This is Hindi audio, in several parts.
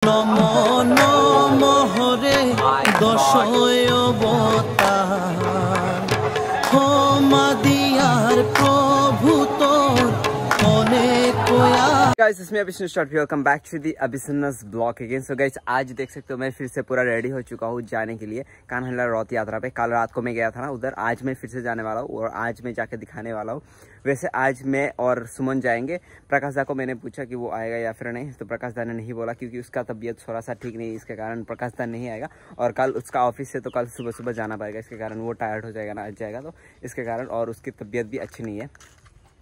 নম নম হরে দশয় অবতার ক্ষমা দিয়ার প্রভু তোর অনেক। Guys, इसमें Abhishek start welcome back to the अभिसन्नस ब्लॉग अगेन। सो गाइस, आज देख सकते हो मैं फिर से पूरा रेडी हो चुका हूँ जाने के लिए कान्हा रथ यात्रा पे। कल रात को मैं गया था ना उधर, आज मैं फिर से जाने वाला हूँ और आज मैं जाके दिखाने वाला हूँ। वैसे आज मैं और सुमन जाएंगे। प्रकाश दा को मैंने पूछा कि वो आएगा या फिर नहीं, तो प्रकाश दा ने नहीं बोला क्योंकि उसका तबीयत थोड़ा सा ठीक नहीं है, इसके कारण प्रकाश दा नहीं आएगा। और कल उसका ऑफिस से तो कल सुबह सुबह जाना पड़ेगा, इसके कारण वो टायर्ड हो जाएगा ना, आज जाएगा तो इसके कारण, और उसकी तबीयत भी अच्छी नहीं है।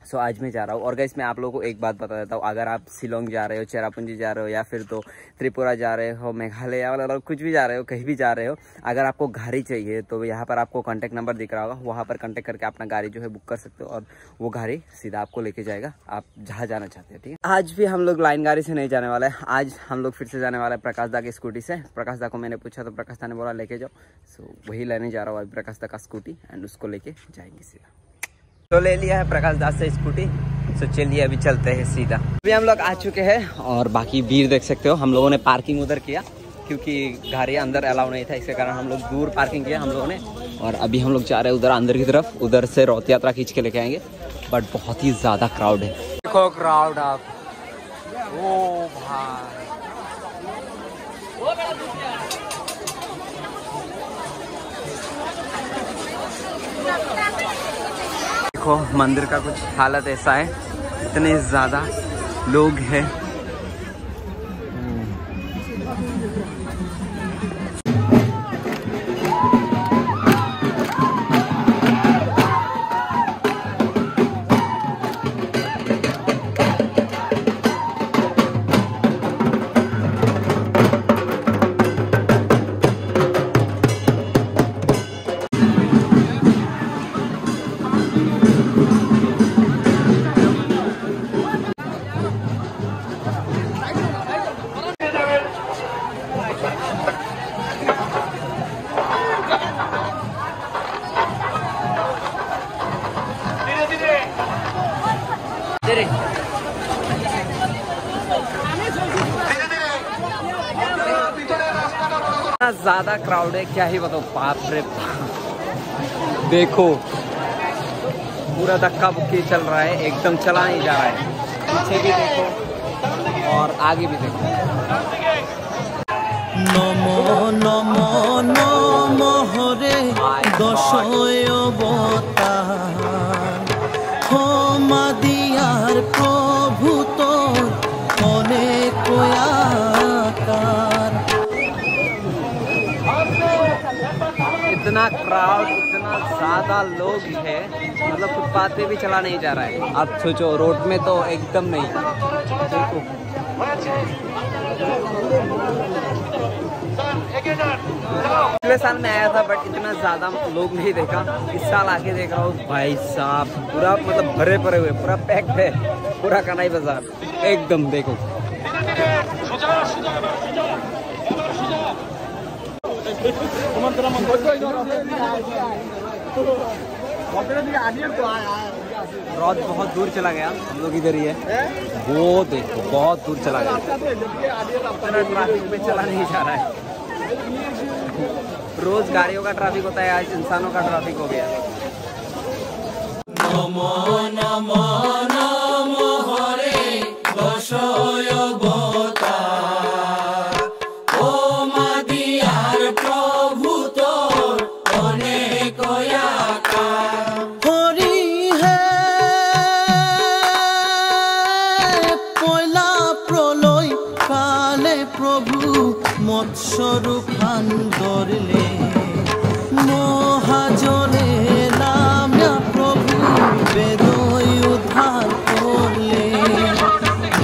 सो आज मैं जा रहा हूँ। और गाइस मैं आप लोगों को एक बात बता देता हूँ, अगर आप शिलोंग जा रहे हो, चेरापूंजी जा रहे हो, या फिर तो त्रिपुरा जा रहे हो, मेघालय वाला कुछ भी जा रहे हो, कहीं भी जा रहे हो, अगर आपको गाड़ी चाहिए तो यहाँ पर आपको कॉन्टैक्ट नंबर दिख रहा होगा, वहाँ पर कॉन्टैक्ट करके अपना गाड़ी जो है बुक कर सकते हो और वो गाड़ी सीधा आपको लेके जाएगा आप जहाँ जाना चाहते हैं। ठीक है, आज भी हम लोग लाइन गाड़ी से नहीं जाने वाला है, आज हम लोग फिर से जाने वाला है प्रकाश दा की स्कूटी से। प्रकाश दा को मैंने पूछा तो प्रकाश दा ने बोला लेके जाओ, सो वही लेने जा रहा हूँ अभी प्रकाश दा का स्कूटी एंड उसको लेके जाएंगे सीधा। तो ले लिया है प्रकाश दास से स्कूटी, तो चलिए अभी चलते हैं सीधा। अभी हम लोग आ चुके हैं और बाकी भीड़ देख सकते हो। हम लोगों ने पार्किंग उधर किया क्योंकि गाड़ी अंदर अलाउ नहीं था, इसके कारण हम लोग दूर पार्किंग किया हम लोगों ने। और अभी हम लोग जा रहे हैं उधर अंदर की तरफ, उधर से रथ यात्रा खींच के लेके आएंगे, बट बहुत ही ज्यादा क्राउड है। देखो क्राउड आप, ओ भाई देखो मंदिर का कुछ हालत ऐसा है, इतने ज़्यादा लोग हैं। ज्यादा क्राउड है, क्या ही बताओ, बाप रे बाप। देखो पूरा धक्का बुक्की चल रहा है, एकदम चला नहीं जा रहा है। पीछे भी देखो और आगे भी देखो। नमो नमो नमो हरे दशय अवतार क्षमा दियार प्रभु তোর অনেক আকার। इतना क्राउड, इतना ज्यादा लोग है, मतलब फुटपाथ पे भी चला नहीं जा रहा है। अब सोचो रोड में तो एकदम नहीं। देखो पिछले साल में आया था बट इतना ज्यादा लोग नहीं देखा, इस साल आके देख रहा हूँ भाई साहब, पूरा मतलब भरे भरे हुए, पूरा पैक्ड है पूरा कनाई बाजार एकदम। देखो रथ बहुत दूर चला गया, हम लोग इधर ही है, वो देखो बहुत दूर चला गया, इतना ट्रैफिक में चला नहीं जा रहा है। रोज गाड़ियों का ट्रैफिक होता है, आज इंसानों का ट्रैफिक हो गया। नमो नमो नमो हरे दशय अवतार क्षमा दियार प्रभु তোর অনেক আকার। হরি হে পয়লা প্রলয় কালে প্রভু মৎস্যরূপ ধরলে মহাজলে নামা প্রভু বেদই উদ্ধার করলে।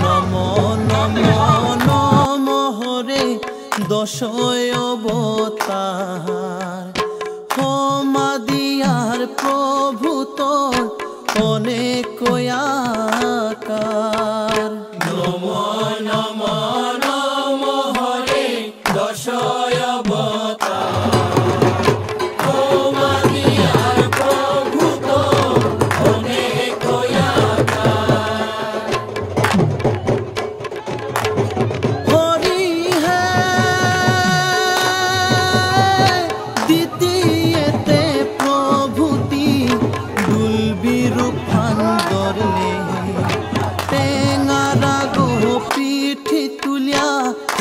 নমো নমো নমো হরে দশয় অবতার ক্ষমা দিয়ার প্রভু তোর অনেক আকার। নমো নমো নমো হরে দশয় অবতার ক্ষমা দিয়ার প্রভু তোর অনেক আকার। হরি হে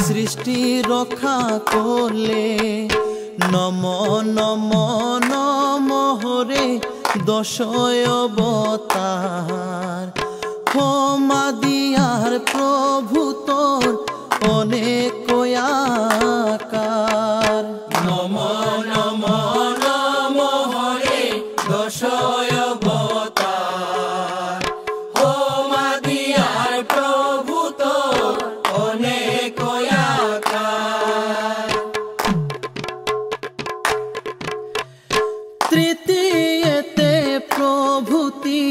সৃষ্টি রক্ষা করলে নম নম নম হরে দশ অবতার ক্ষমা দিয়ার প্রভু তোর অনেক আকার নম নম নম হরে দশ অবতার ক্ষমা দিয়ার প্রভু তোর অনেক আকার তৃতীয়তে প্রভুতি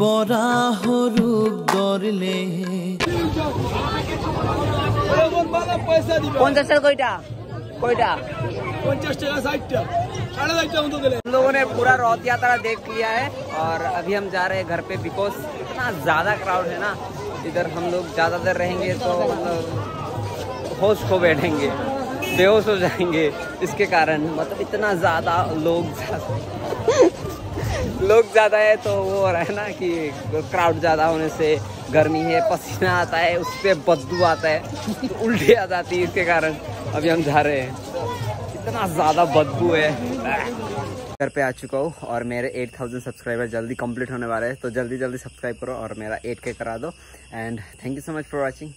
বরাহ রূপ ধরলে 50 টাকা কয়টা কয়টা 50 টাকা 60 টাকা 60 মতো দিলে हम लोगों ने पूरा रथ यात्रा देख लिया है और अभी हम जा रहे हैं घर पे बिकॉज इतना ज़्यादा क्राउड है ना इधर हम लोग ज़्यादा देर रहेंगे तो मतलब होश खो बैठेंगे बेहोश हो जाएंगे इसके कारण मतलब इतना ज़्यादा लोग ज़्यादा है तो वो हो रहा है ना कि क्राउड ज़्यादा होने से गर्मी है पसीना आता है उस पर बदबू आता है उल्टी आ जाती है इसके कारण अभी हम जा रहे हैं इतना ज़्यादा बदबू है घर पे आ चुका हूँ और मेरे 8000 सब्सक्राइबर जल्दी कंप्लीट होने वाले हैं तो जल्दी सब्सक्राइब करो और मेरा 8K करा दो and thank you so much for watching.